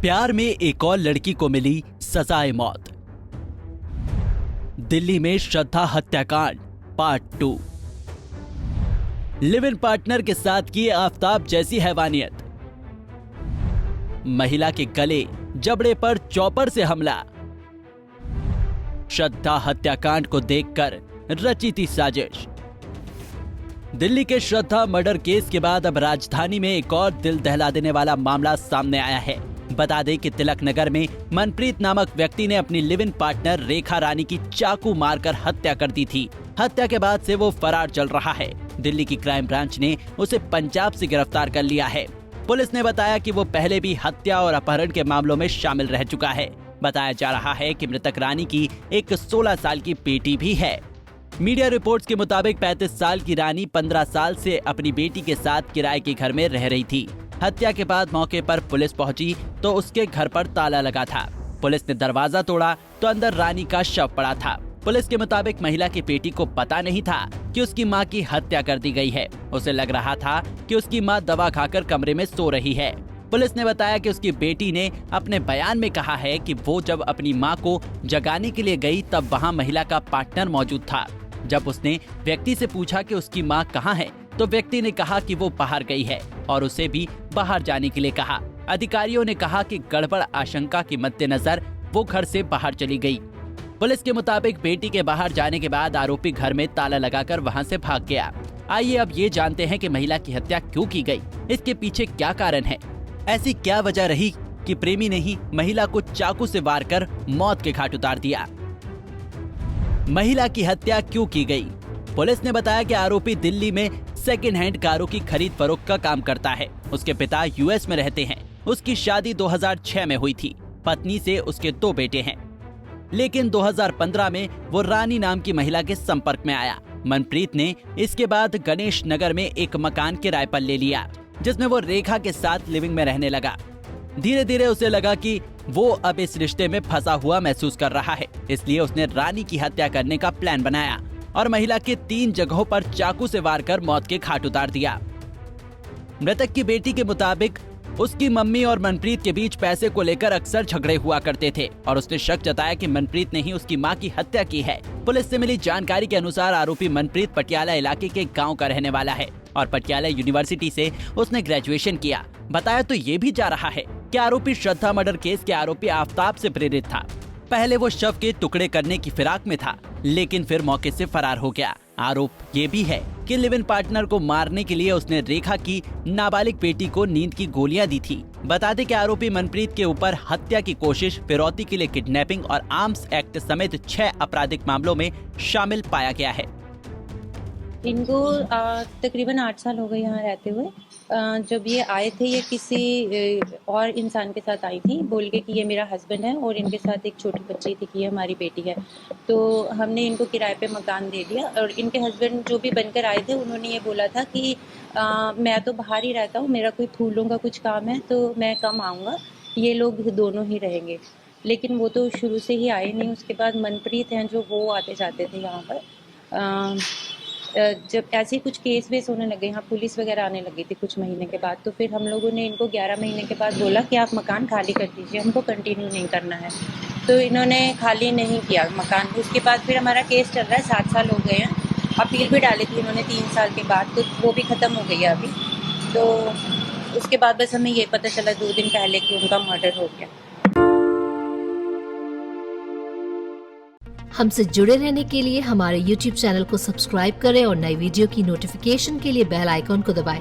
प्यार में एक और लड़की को मिली सजाए मौत। दिल्ली में श्रद्धा हत्याकांड पार्ट 2। लिव इन पार्टनर के साथ की आफताब जैसी हैवानियत। महिला के गले जबड़े पर चॉपर से हमला। श्रद्धा हत्याकांड को देखकर रची थी साजिश। दिल्ली के श्रद्धा मर्डर केस के बाद अब राजधानी में एक और दिल दहला देने वाला मामला सामने आया है। बता दें कि तिलक नगर में मनप्रीत नामक व्यक्ति ने अपनी लिव इन पार्टनर रेखा रानी की चाकू मारकर हत्या कर दी थी। हत्या के बाद से वो फरार चल रहा है। दिल्ली की क्राइम ब्रांच ने उसे पंजाब से गिरफ्तार कर लिया है। पुलिस ने बताया कि वो पहले भी हत्या और अपहरण के मामलों में शामिल रह चुका है। बताया जा रहा है कि मृतक रानी की एक 16 साल की बेटी भी है। मीडिया रिपोर्ट्स के मुताबिक 35 साल की रानी 15 साल से अपनी बेटी के साथ किराए के घर में रह रही थी। हत्या के बाद मौके पर पुलिस पहुंची तो उसके घर पर ताला लगा था। पुलिस ने दरवाजा तोड़ा तो अंदर रानी का शव पड़ा था। पुलिस के मुताबिक महिला की बेटी को पता नहीं था कि उसकी मां की हत्या कर दी गई है। उसे लग रहा था कि उसकी मां दवा खाकर कमरे में सो रही है। पुलिस ने बताया कि उसकी बेटी ने अपने बयान में कहा है कि वो जब अपनी मां को जगाने के लिए गई तब वहां महिला का पार्टनर मौजूद था। जब उसने व्यक्ति से पूछा कि उसकी मां कहां है तो व्यक्ति ने कहा कि वो बाहर गई है और उसे भी बाहर जाने के लिए कहा। अधिकारियों ने कहा कि गड़बड़ आशंका के मद्देनजर वो घर से बाहर चली गई। पुलिस के मुताबिक बेटी के बाहर जाने के बाद आरोपी घर में ताला लगाकर वहां से भाग गया। आइए अब ये जानते हैं कि महिला की हत्या क्यों की गई, इसके पीछे क्या कारण है। ऐसी क्या वजह रही कि प्रेमी ने ही महिला को चाकू से वार कर मौत के घाट उतार दिया। महिला की हत्या क्यों की गई? पुलिस ने बताया कि आरोपी दिल्ली में सेकेंड हैंड कारों की खरीद फरोख्त का काम करता है। उसके पिता यूएस में रहते हैं। उसकी शादी 2006 में हुई थी। पत्नी से उसके 2 बेटे हैं। लेकिन 2015 में वो रानी नाम की महिला के संपर्क में आया। मनप्रीत ने इसके बाद गणेश नगर में एक मकान किराए पर ले लिया, जिसमें वो रेखा के साथ लिविंग में रहने लगा। धीरे धीरे उसे लगा कि वो अब इस रिश्ते में फंसा हुआ महसूस कर रहा है, इसलिए उसने रानी की हत्या करने का प्लान बनाया और महिला के 3 जगहों पर चाकू से वार कर मौत के घाट उतार दिया। मृतक की बेटी के मुताबिक उसकी मम्मी और मनप्रीत के बीच पैसे को लेकर अक्सर झगड़े हुआ करते थे और उसने शक जताया कि मनप्रीत ने ही उसकी मां की हत्या की है। पुलिस से मिली जानकारी के अनुसार आरोपी मनप्रीत पटियाला इलाके के गांव का रहने वाला है और पटियाला यूनिवर्सिटी से उसने ग्रेजुएशन किया। बताया तो ये भी जा रहा है कि आरोपी श्रद्धा मर्डर केस के आरोपी आफताब से प्रेरित था। पहले वो शव के टुकड़े करने की फिराक में था, लेकिन फिर मौके से फरार हो गया। आरोप ये भी है कि लिव इन पार्टनर को मारने के लिए उसने रेखा की नाबालिग बेटी को नींद की गोलियां दी थी। बता दें कि आरोपी मनप्रीत के ऊपर हत्या की कोशिश, फिरौती के लिए किडनैपिंग और आर्म्स एक्ट समेत 6 आपराधिक मामलों में शामिल पाया गया है। इनको तकरीबन 8 साल हो गए यहाँ रहते हुए। जब ये आए थे, ये किसी और इंसान के साथ आई थी, बोल के कि ये मेरा हस्बैंड है और इनके साथ एक छोटी बच्ची थी कि ये हमारी बेटी है। तो हमने इनको किराए पे मकान दे दिया और इनके हस्बैंड जो भी बनकर आए थे उन्होंने ये बोला था कि मैं तो बाहर ही रहता हूँ, मेरा कोई फूलों का कुछ काम है तो मैं कम आऊँगा, ये लोग दोनों ही रहेंगे। लेकिन वो तो शुरू से ही आए नहीं। उसके बाद मनप्रीत हैं जो वो आते जाते थे यहाँ पर। जब ऐसे कुछ केस वेस होने लगे, यहाँ पुलिस वगैरह आने लगी थी कुछ महीने के बाद, तो फिर हम लोगों ने इनको 11 महीने के बाद बोला कि आप मकान खाली कर दीजिए, हमको कंटिन्यू नहीं करना है। तो इन्होंने खाली नहीं किया मकान। उसके बाद फिर हमारा केस चल रहा है, 7 साल हो गए हैं। अपील भी डाली थी इन्होंने 3 साल के बाद, तो वो भी ख़त्म हो गई है अभी। तो उसके बाद बस हमें ये पता चला 2 दिन पहले कि उनका मर्डर हो गया। हमसे जुड़े रहने के लिए हमारे YouTube चैनल को सब्सक्राइब करें और नई वीडियो की नोटिफिकेशन के लिए बेल आइकॉन को दबाएं।